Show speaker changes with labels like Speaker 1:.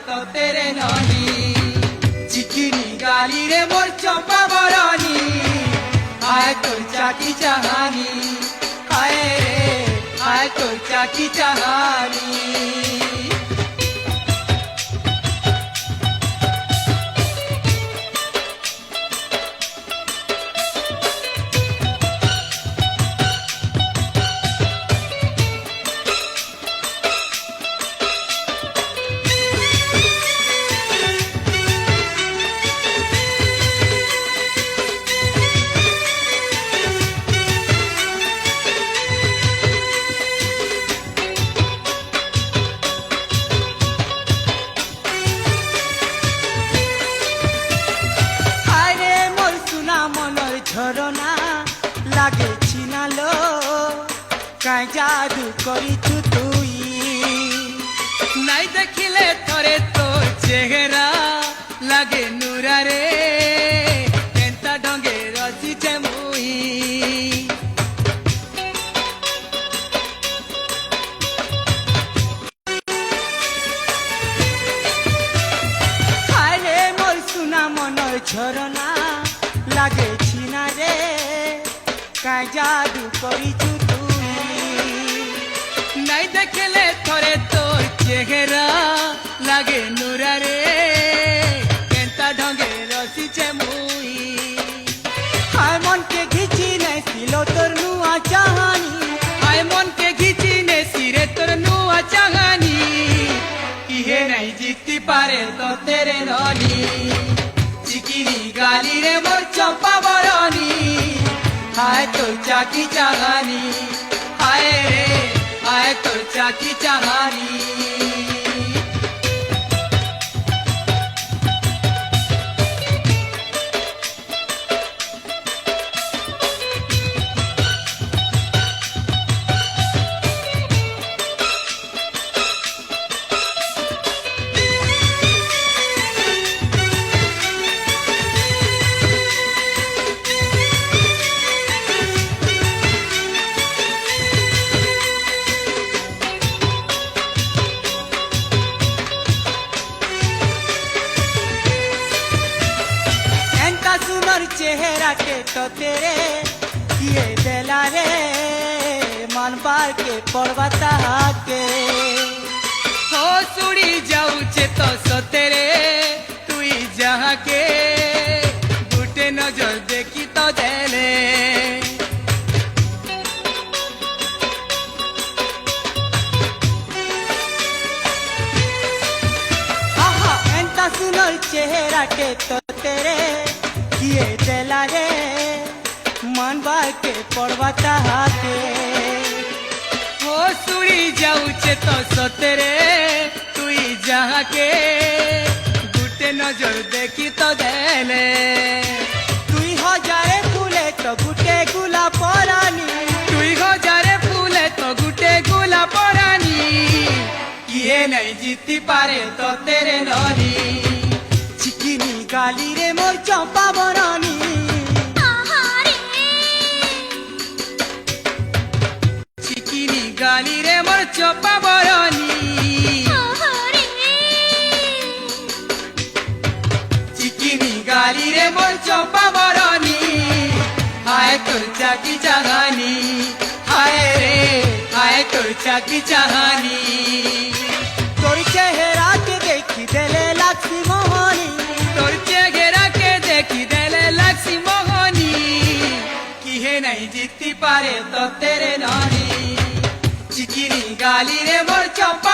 Speaker 1: तो तेरे ननी चिकिनी गाली रे मोर चंपा बरनी आए तोर चाकी चाहानी आए रे आए तोर चाकी चाहानी ঝরনা লাগে ছিনালো কাই জাদু করিছু তুই নাই দেখিলে থরে তোর চেহারা লাগে নুরারে কেনতা ঢঙ্গে রচিছে মুই হায়রে মোর সুনা মনর ঝরনা লাগে ছিনা রে কাই জাদু করিছু তুই নাই দেখলে থরে তোর চেহারা লাগে নুরারে কেনতা ঢঙ্গে রচিছে মুই হায় মনকে ঘিচি নেছিল তোর নুয়া চাহানি হায় মনকে ঘিচি নেছিরে তোর নুয়া চাহানি ইহে নাই জিতি পারে তো তেরে ননি চিকিনি গালি রে মোর চম্পা বরনি হায় তোর চাকি চাহানি হায় রে হায় তোর চাকি চাহানি सुनर चेहरा के तो तेरे किए देला रे मन बार के पड़वाता के हो सुड़ी जाऊचे तो सतेरे तुई जहाँ के गुटे नजर देखी तो देले आहा एंता सुनर चेहरा के तो तेरे किए देला रे मन बार के पड़वाता के हो सुड़ी जाऊचे तो सतेरे तुई जहाँ के गुटे नजर देखी तो देले तुई हजारे फूले तो गुटे गुला परानी तुई हजारे फूले तो गुटे गुला परानी किए नहीं जीती पारे तो तेरे ननी चिकिनी गाली रे मोर चंपा बरनी चिकिनी गाली रे मोर चंपा बरनी चिकिनी गाली रे मोर चंपा बरनी हाय तोर चाकी चाहानी हाय रे हाय तोर चाकी चाहानी तोर चेहरा के देखी देले लक्ष्मी मोहनी तोर चेहरा के देखी देले लक्ष्मी मोहनी किहे नहीं जीती पारे तो तेरे ननी चिकिनी गाली रे मोर चंपा